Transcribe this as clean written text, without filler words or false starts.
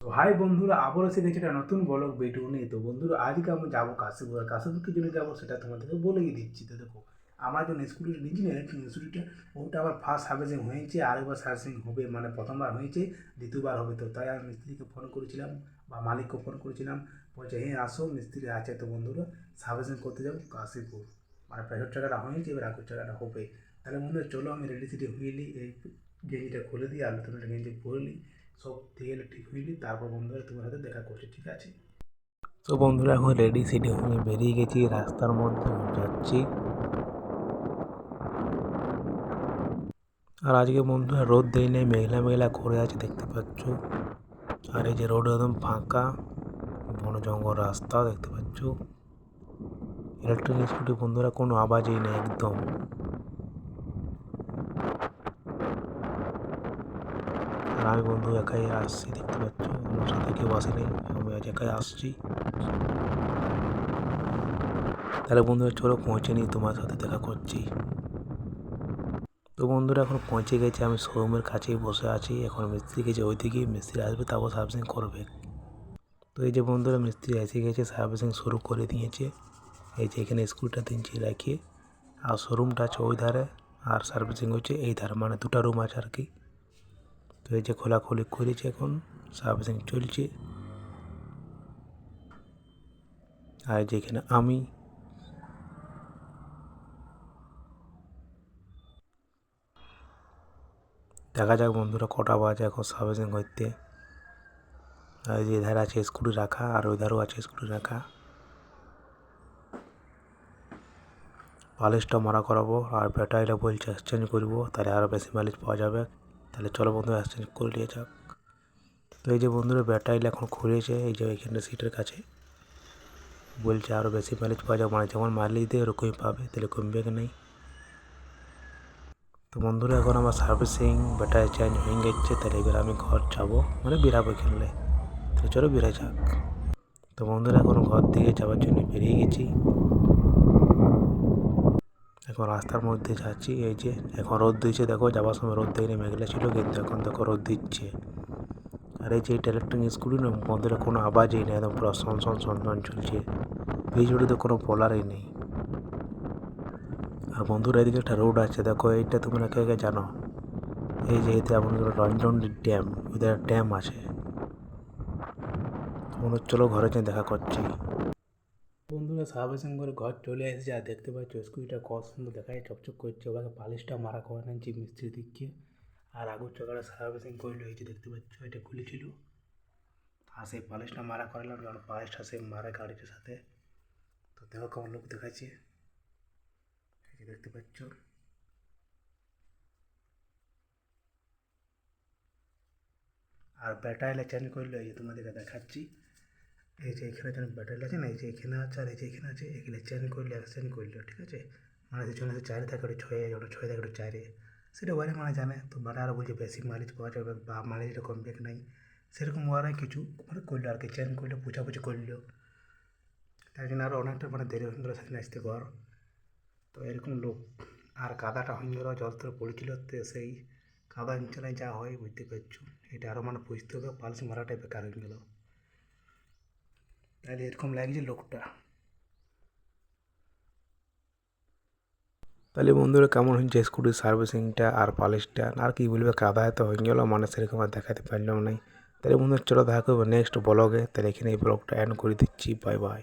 তো হাই বন্ধুরা, আবার এসে গেছে একটা নতুন ব্লগ ভিডিও নিয়ে। তো বন্ধুরা, আজকে আমি যাবো কাশীপুর। আর কাশীপুর কি জন্য যাবো সেটা তোমাদেরকে বলেই দিচ্ছি। তো দেখো, আমার যে ইনস্টিটিউট ইঞ্জিনিয়ারিং ইনস্টিটিউটটা, ওটা আবার ফার্স্ট সার্ভিসিং হয়েছে, আরেকবার সার্ভিসিং হবে। মানে প্রথমবার হয়েছে, দ্বিতীয়বার হবে। তো তাই আমি মিস্ত্রিকে ফোন করেছিলাম বা মালিককে ফোন করেছিলাম, বলছে হ্যাঁ আসো, মিস্ত্রি আছে। তো বন্ধুরা, সার্ভিসিং করতে যাবো কাশীপুর। মানে প্রেশার টাকাটা হয়েছে, এবার আগুর টাকাটা হবে। তাহলে বন্ধুরা চলো, আমি রেডি সেডি হয়ে নিই, এই গেঞ্জিটা খুলে দিই আর নতুন একটা গেঞ্জি পরে নিই, সব দিয়ে ঠিক হইলি, তারপর বন্ধুরা তোমার সাথে দেখা করছি, ঠিক আছে? তো বন্ধুরা, এখন রেডি সেডি হয়ে বেরিয়ে গেছি, রাস্তার মধ্যে যাচ্ছি। আর আজকে বন্ধুরা রোদ দেয় নেই, মেঘলা মেঘলা করে আছে, দেখতে পাচ্ছ। আর এই যে রোড একদম ফাঁকা, বন জঙ্গল রাস্তা দেখতে পাচ্ছ। ইলেকট্রিক স্কুটি বন্ধুরা, কোনো আওয়াজই নেই একদম। আর আমি বন্ধু একাই আসছি, দেখতে পাচ্ছ, আমার সাথে কেউ আসেনি, আমি আজ একাই আসছি। তাহলে বন্ধুরা চলো পৌঁছে নিই, তোমার সাথে দেখা করছি। তো বন্ধুরা এখন পৌঁছে গেছে, আমি শোরুমের কাছেই বসে আছি। এখন মিস্ত্রি গেছে ওইদিকে, মিস্ত্রি আসবে, তারপর সার্ভিসিং করবে। তো এই যে বন্ধুরা, মিস্ত্রি এসে গেছে, সার্ভিসিং শুরু করে দিয়েছে। এই যে এখানে স্ক্রুটা দিনছি রাখিয়ে, আর শোরুমটা আছে ওই ধারে, আর সার্ভিসিং হচ্ছে এই ধারে, মানে দুটা রুম আছে আর কি। তো এই যে খোলাখুলি করেছে, এখন সার্ভিসিং চলছে। আর যেখানে আমি দেখা যাক বন্ধুরা কটা বাজে এখন সার্ভিসিং করতে। আর যে ধারে আছে স্ক্রু রাখা, আর ওই ধারেও আছে স্ক্রু রাখা। পালিশটা মারা করাবো, আর ব্যাটারিটা বলছে এক্সচেঞ্জ করবো, তাহলে আরও বেশি মাইলেজ পাওয়া যাবে। তাহলে চলো বন্ধু, এক্সচেঞ্জ করে নিয়ে যাক। তো এই যে বন্ধুরা, ব্যাটারি এখন খুলেছে, এই যে এখানটা সিটের কাছে বলছে আরও বেশি মাইলেজ পাওয়া যাবে, মানে যেমন মাইলেজ দেয় ওরকমই পাবে, তাহলে কমবে কি নেই। তো বন্ধুরা, এখন আমার সার্ভিসিং ব্যাটারি চেঞ্জ হয়ে গেছে, তাহলে এবার আমি ঘর যাবো, মানে বেরাবো খেললে। তো চলো বেরোয় যাক। তো বন্ধুরা, এখন ঘর দিকে যাওয়ার জন্য বেরিয়ে গেছি। এখন রাস্তার মধ্যে যাচ্ছি। এই যে এখন রোদ দিচ্ছে, দেখো যাওয়ার সময় রোদ দেয়নি, মেঘলা ছিল, কিন্তু এখন দেখো রোদ দিচ্ছে। আর এই যে ইলেকট্রিক স্কুটি না, বন্ধুরা কোনো আওয়াজই নেই, একদম পুরো সন সন সন সন চলছে। বিজুড়িতে কোনো বলারই নেই। আর বন্ধুরা, এদিকে একটা রোড আছে, দেখো এইটা তোমরা কে কে জানো? এই যে এতে আমাদের রঞ্জন ড্যাম, ওদের ড্যাম আছে। বন্ধু চলো ঘরে যেয়ে দেখা করছি। বন্ধুরা, সার্ভিসিং করে ঘর চলে এসেছে, আর দেখতে পাচ্ছ স্কুটিটা কত সুন্দর দেখায়, চকচক করছে। ওখানে পালিশটা মারা করে নিয়েছি মিস্ত্রি দিকে। আর আগুর চাকাটা সার্ভিসিং করলো, এই যে দেখতে পাচ্ছ, এটা খুলেছিল। আর সেই পালিশটা মারা করালাম, কারণ পালিশটা সে মারা গাড়িটার সাথে। তো দেখো কেমন লোক দেখাচ্ছে, এই যে দেখতে পাচ্ছ। আর ব্যাটারিটা চেঞ্জ করলো, এই যে তোমাদেরকে দেখাচ্ছি। এই যে এখানে যেন ব্যাটারি আছে না, এই যে এখানে আছে, আর এই যে এখানে আছে, এখানে চেঞ্জ করলে এক্সচেঞ্জ করলো, ঠিক আছে? মানে জন্য চারে থাকে, ওটা ছয়ে, ওটা ছয় থাকে, ওটা চারে। সেটা ওয়ারে মানে জানে। তো বাটা আরও বলছে বেশি মাইলেজ পাওয়া যাবে বা মাইলেজটা কমবে কি নাই, সেরকম ওয়ারে কিছু মানে করলো আর কি, চেঞ্জ করলো, পুছাপুছি করলো। তাই জন্য আরও অনেকটা মানে দেরি হয়ে গেলো সেখানে আসতে ঘর। তো এরকম লোক। আর কাদাটা হয়ে গেল, জল তো পড়েছিল, তো সেই কাদা অঞ্চলে যা হয় বুঝতে পারছো। এটা আরও মানে বুঝতে হবে, পালস মারাটাই বেকার হয়ে গেল। তাহলে এরকম লাগছে লোকটা। তাহলে বন্ধুরা, কেমন হচ্ছে স্কুটির সার্ভিসিংটা আর পালিশটা? আর কি বলবে, কাদায় তো হয়ে গেলো, মানে সেরকম আর দেখাতে পারলাম না। তাহলে বন্ধুরা চলো দেখা করবো নেক্সট ব্লগে। তাহলে এখানে এই ব্লগটা এন্ড করে দিচ্ছি, বাই বাই।